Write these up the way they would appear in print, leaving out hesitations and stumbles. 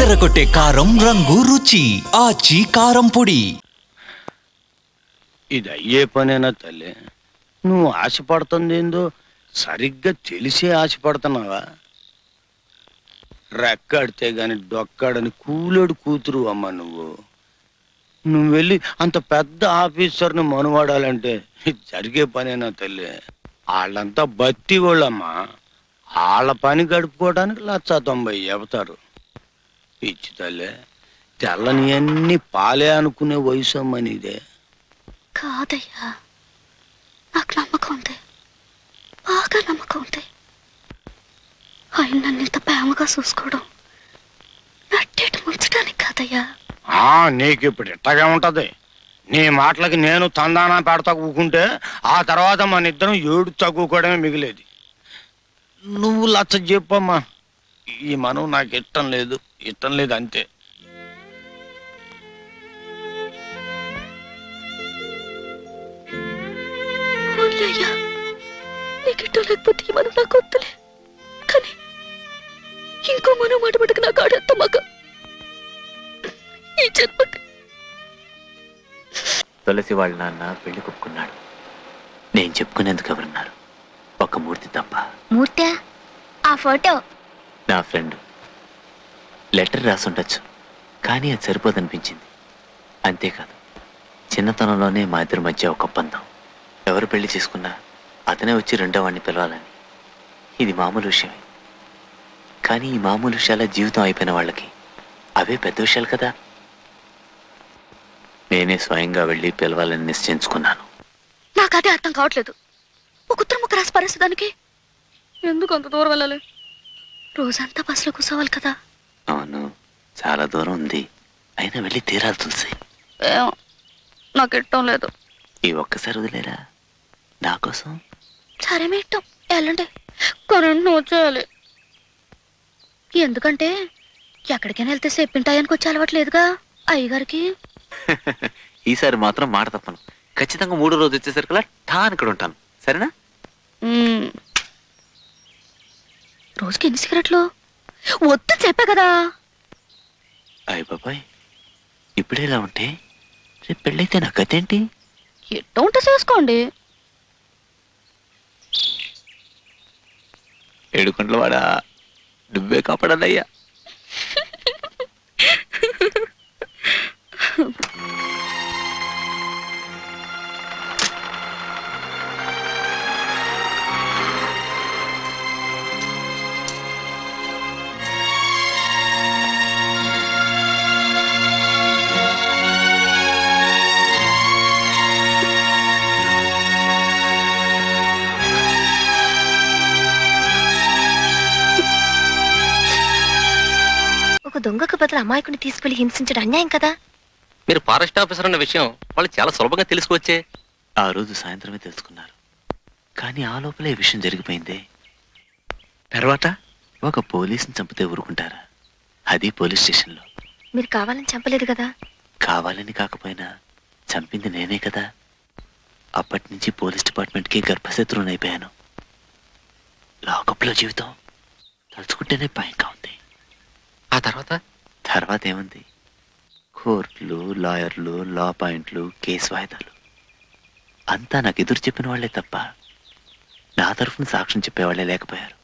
అదరగొట్టే కారం రంగు రుచి ఆచి కారం పొడి. ఇది అయ్యే పనేనా తల్లి? నువ్వు ఆశపడుతుంది ఏందో సరిగ్గా తెలిసే ఆశపడుతున్నావా? రెక్కాడితే గాని డొక్కాడని కూలేడు కూతురు అమ్మా నువ్వు. నువ్వు వెళ్ళి అంత పెద్ద ఆఫీసర్ని మనువాడాలంటే ఇది జరిగే పనేనా తల్లి? వాళ్ళంతా బత్తి వాళ్ళమ్మా. వాళ్ళ పని గడుపుకోవడానికి 190 చెబుతారు. పిచ్చి తల్లి, తెల్లని అన్ని పాలే అనుకునే వయసు అమ్మ నీదే. కాదయ్యా, నాకు నమ్మకం ఉంది, బాగా నమ్మకం ఉంది. ఆయన నన్ను ఇంత ప్రేమగా చూసుకోవడం నట్టేటి ముంచడానికి కాదయ్యా. నీకు ఇప్పుడు ఇట్టగా ఉంటది. నీ మాటలకి నేను తందానా పెడతా కూకుంటే ఆ తర్వాత మన ఇద్దరం ఏడు తగ్గుకోవడమే మిగిలేది. నువ్వు లచ్చ చెప్పమ్మా, ఈ మనం నాకు ఇష్టం లేదు అంతే. అయ్యా, నీకు ఇష్టం లేకపోతే ఈ మనం నాకు వద్దులే, కానీ ఇంకో మనం మాట పడక నాకు ఆడేస్తా మగ ఈ జన్మకి. తులసి వాళ్ళ నాన్న పెళ్లి కుప్పుకున్నాడు. నేను చెప్పుకునేందుకు ఎవరున్నారు? ఒక మూర్తి తప్ప. మూర్తి? ఆ ఫోటో నా ఫ్రెండ్. లెటర్ రాసుండొచ్చు, కానీ అది సరిపోదనిపించింది. అంతేకాదు, చిన్నతనంలోనే మా ఇద్దరి మధ్య ఒక ఒప్పందం. ఎవరు పెళ్లి చేసుకున్నా అతనే వచ్చి రెండో వాడిని పిలవాలని. ఇది మామూలు విషయమే, కానీ ఈ మామూలు విషయాల జీవితం అయిపోయిన వాళ్ళకి అవే పెద్ద విషయాలు కదా. నేనే స్వయంగా వెళ్ళి పిలవాలని నిశ్చయించుకున్నాను. నాకు అదే అర్థం కావట్లేదు. ఒక ఉత్తరం ముక్క రాసి పరిస్థితానికి ఎందుకు అంత దూరం వెళ్ళాలి? రోజంతా బస్సులో కూర్చోవాలి కదా. అవును, చాలా దూరం ఉంది, అయినా వెళ్ళి తీరాలి తులసి. నాకు ఇష్టం లేదు. ఈ ఒక్కసారి వదిలేరా నా కోసం. సరే మీ ఇష్టం, వెళ్ళండి. కరెంట్ నువ్వు చేయాలి. ఎందుకంటే ఎక్కడికైనా వెళ్తే చెప్పింటాయనికి వచ్చి అలవాట్లేదుగా అయ్యగారికి. ఈసారి మాత్రం మాట తప్పను. ఖచ్చితంగా 3వ రోజు వచ్చేసరికల్లా ఠాన్ ఇక్కడ ఉంటాను, సరేనా? రోజుకి ఎన్ని సిగరెట్లు? వద్దు చెప్పే కదా. అయ్య బాబాయ్, ఇప్పుడే ఇలా ఉంటే రేపు పెళ్ళైతే నా గతేంటి? ఎట్ట ఉంటే చేసుకోండి. ఏడుకొండల వాడా, నువ్వే కాపాడాలయ్యా. ఒక దొంగకు బదులు అమాయకుని తీసుకెళ్లి హింసించడం అన్యాయం కదా. మీరు ఫారెస్ట్ ఆఫీసర్ అన్న విషయం వాళ్ళు చాలా సులభంగా తెలుసుకోవచ్చే. ఆ రోజు సాయంత్రమే తెలుసుకున్నారు, కానీ ఆ లోపలే ఈ విషయం జరిగిపోయిందే. తర్వాత ఒక పోలీసుని చంపితే ఊరుకుంటారా? అది పోలీస్ స్టేషన్లో. మీరు కావాలని చంపలేదు కదా. కావాలని కాకపోయినా చంపింది నేనే కదా. అప్పటి నుంచి పోలీస్ డిపార్ట్మెంట్కి గర్భశత్రువునైపోయాను. లాకప్లో జీవితం తలుచుకుంటేనే భయంగా ఉంది. ఆ తర్వాత ఏముంది? కోర్టులు, లాయర్లు, లా పాయింట్లు, కేసు వాయిదాలు. అంతా నాకు ఎదురు చెప్పిన వాళ్లే తప్ప నా తరఫున సాక్ష్యం చెప్పేవాళ్లే లేకపోయారు.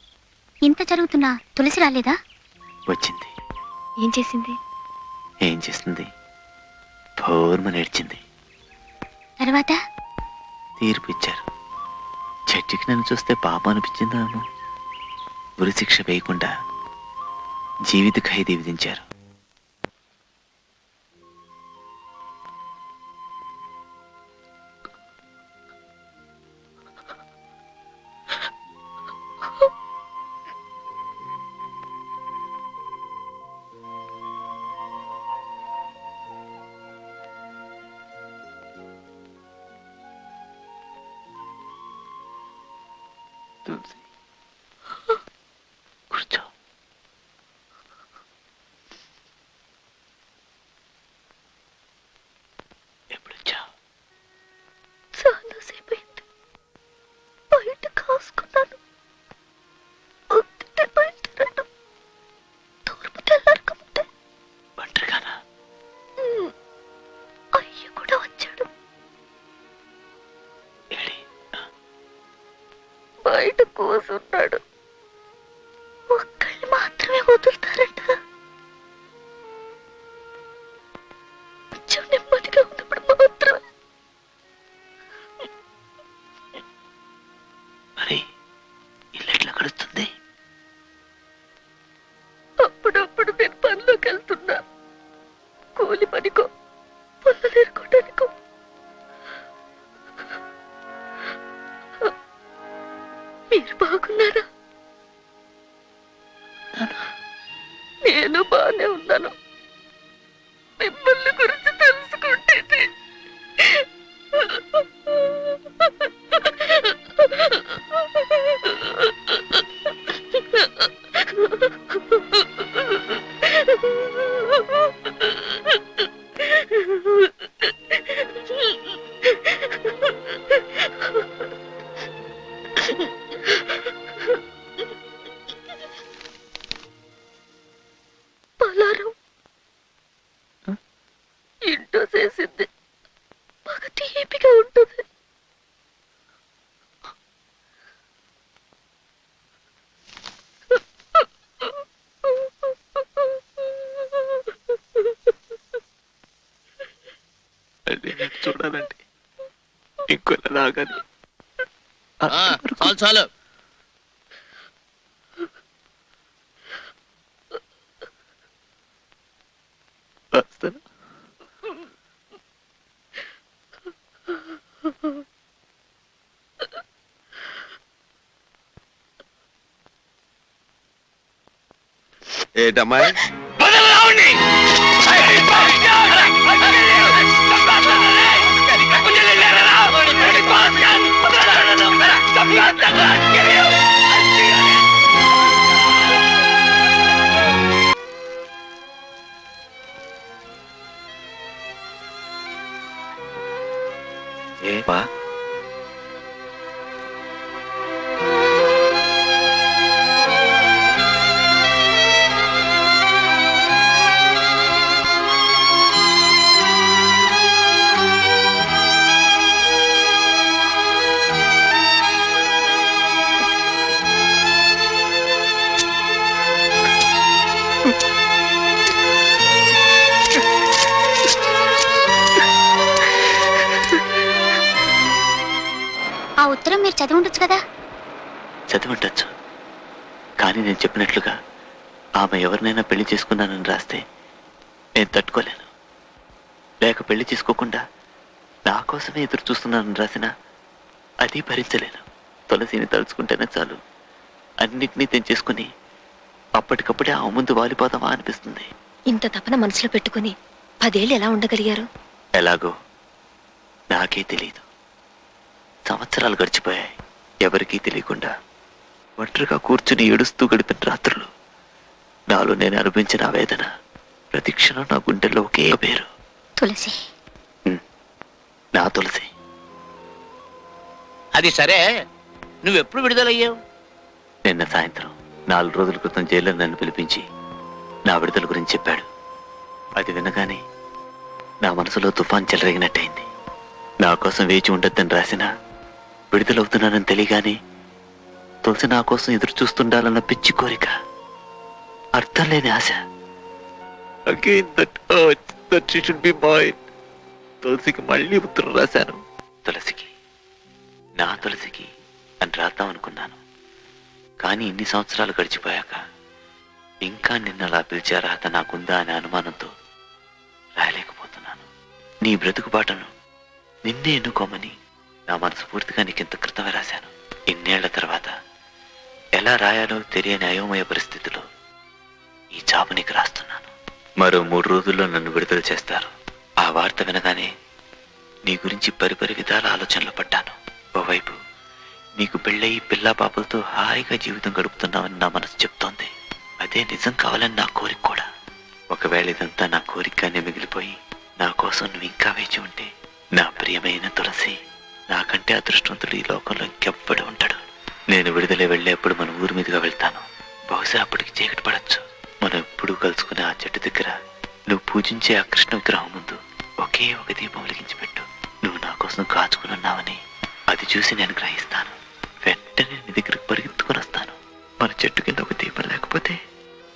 ఇంత జరుగుతున్నా తులసి రాలేదా? వచ్చింది. ఏం చేసింది? ఏం చేస్తుంది? భోర్మ నేర్చింది. తర్వాత తీర్పు ఇచ్చారు. జడ్జికి నన్ను చూస్తే పాపం అనిపించిందాను. ఉరి శిక్ష వేయకుండా జీవిత ఖైదీ విధించారు. కూర్చో. ఎప్పుడొచ్చావు? చాలాసేపు అయింది. బయట కాసుకున్నాను. తూర్పు తెల్లారకముందే నేను బానే ఉన్నాను. మిమ్మల్ని గురించి తెలుసుకుంటేనే పలారం ఇంట్లో చేసింది బాగా తీపిగా ఉంటుంది. చూడాలంటే ఇంకో రాగానే చాలు చాలు. వస్తాను. ఏంటమ్మాయి? ఏపా ఆ ఉత్తరం మీరు చదివి ఉండొచ్చు కదా. చదివి ఉండొచ్చు, కానీ నేను చెప్పినట్లుగా ఆమె ఎవరినైనా పెళ్లి చేసుకున్నానని రాస్తే నేను తట్టుకోలేను. లేక పెళ్లి చేసుకోకుండా నా కోసమే ఎదురు చూస్తున్నానని రాసినా అది భరించలేను. తులసిని తలుచుకుంటేనే చాలు అన్నిటినీ తెంచేసుకుని అప్పటికప్పుడే ఆ ముందు వాలిపోదామా అనిపిస్తుంది. ఇంత తపన మనసులో పెట్టుకుని 10 ఏళ్ళు ఎలా ఉండగలిగారు? ఎలాగో నాకే తెలియదు. సంవత్సరాలు గడిచిపోయాయి. ఎవరికీ తెలియకుండా ఒంటరిగా కూర్చుని ఏడుస్తూ గడిపిన రాత్రులు, నాలో నేను అనుభవించిన ఆవేదన ప్రతి క్షణం నా గుండెల్లో ఒకే పేరు, తులసి. నా తులసి. అది సరే, నువ్వెప్పుడు విడుదలయ్యావు? నిన్న సాయంత్రం 4 రోజుల క్రితం జైల్లో నన్ను పిలిపించి నా విడుదల గురించి చెప్పాడు. అది వినగానే నా మనసులో తుఫాన్ చెలరేగినట్టయింది. నా కోసం వేచి ఉండొద్దని రాసిన విడుదలవుతున్నానని తెలియగానే తులసి నా కోసం ఎదురు చూస్తుండాలన్న పిచ్చి కోరిక, అర్థం లేని ఆశ. తులసికి మళ్ళీ ఉత్తరం రాశాను. తులసికి, నా తులసికి అని రాద్దాం అనుకున్నాను. కానీ ఇన్ని సంవత్సరాలు గడిచిపోయాక ఇంకా నిన్నలా పిలిచే అర్హత నాకుందా అనే అనుమానంతో రాయలేకపోతున్నాను. నీ బ్రతుకుబాటను నిన్నే ఎన్నుకోమని నా మనసు పూర్తిగా నీకింత క్రితమే రాశాను. ఇన్నేళ్ల తర్వాత ఎలా రాయాలో తెలియని అయోమయ పరిస్థితిలో ఈ జాబు నీకు రాస్తున్నాను. మరో 3 రోజుల్లో నన్ను విడుదల చేస్తారు. ఆ వార్త వినగానే నీ గురించి పరిపరి విధాల ఆలోచనలు పడ్డాను. ఓవైపు నీకు పెళ్ళయి పిల్లా పాపలతో హాయిగా జీవితం గడుపుతున్నావని నా మనసు చెప్తోంది. అదే నిజం కావాలని నా కోరిక కూడా. ఒకవేళ ఇదంతా నా కోరికగానే మిగిలిపోయి నా కోసం నువ్వు ఇంకా వేచి ఉంటే, నా ప్రియమైన తులసి, నాకంటే అదృష్టవంతుడు ఈ లోకంలో ఇంకెవ్వడు ఉంటాడు. నేను విడుదల వెళ్ళేప్పుడు మన ఊరి మీదుగా వెళ్తాను. బహుశా అప్పటికి చీకటి పడచ్చు. మనం ఎప్పుడూ కలుసుకునే ఆ చెట్టు దగ్గర నువ్వు పూజించే ఆ కృష్ణ విగ్రహం ముందు ఒకే ఒక దీపం వెలిగించి పెట్టు. నువ్వు నా కోసం కాచుకున్నావని అది చూసి నేను గ్రహిస్తాను. వెంటనే నీ దగ్గరికి పరిగెత్తుకుని వస్తాను. మన చెట్టు కింద ఒక దీపం లేకపోతే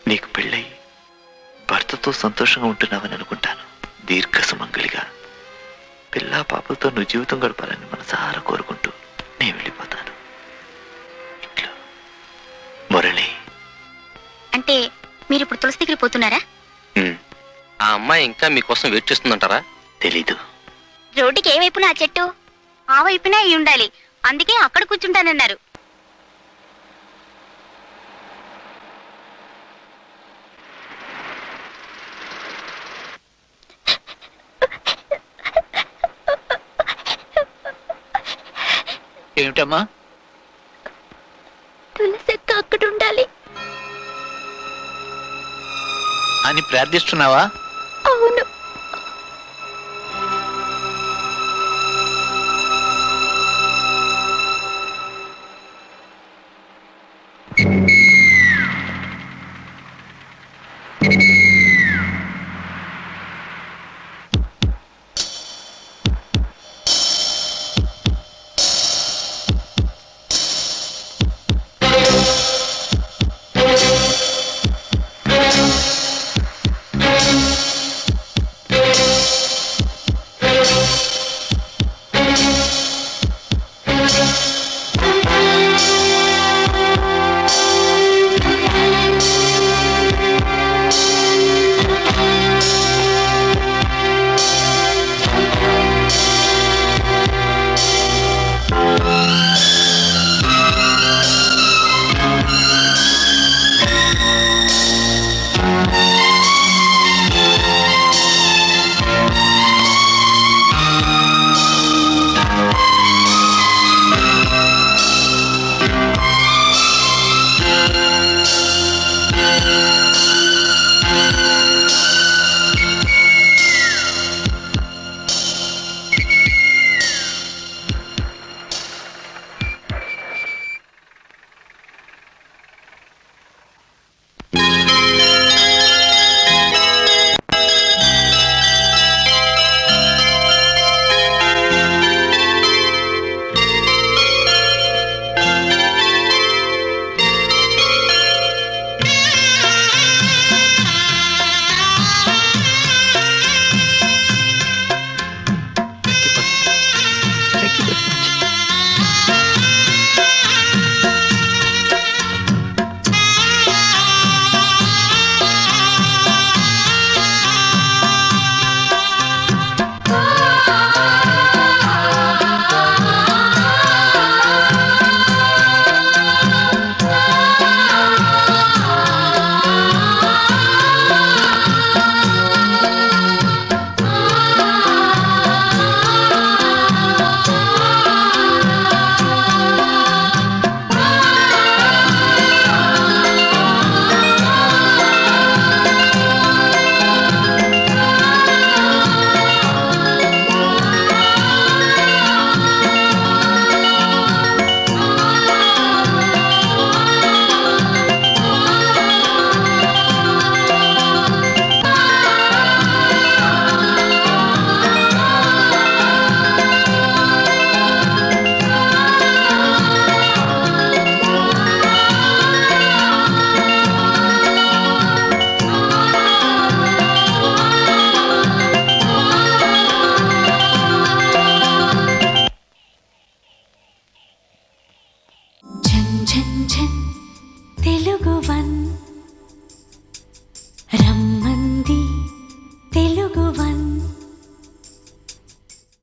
నీకు పెళ్ళయి భర్తతో సంతోషంగా ఉంటున్నావని అనుకుంటాను. దీర్ఘ సుమంగళిగా పిల్లా పాపలతో నువ్వు జీవితం గడపాలని మనసారా కోరుకుంటూ నేను వెళ్ళిపోతాను. ఇట్లా మురళి. అంటే మీరు ఇప్పుడు తులసి దగ్గరికి పోతున్నారా? ఆ అమ్మాయి ఇంకా మీకోసం వెయిట్ చేస్తుందంటారా? తెలీదు. రోడ్డుకి ఏ వైపున ఆ చెట్టు? ఆ వైపున అయి ఉండాలి. అందుకే అక్కడ కూర్చుంటానన్నారు. ఏమిటమ్మా? తులసక్క అక్కడ ఉండాలి అని ప్రార్థిస్తున్నావా? అవును. తెలుగు వన్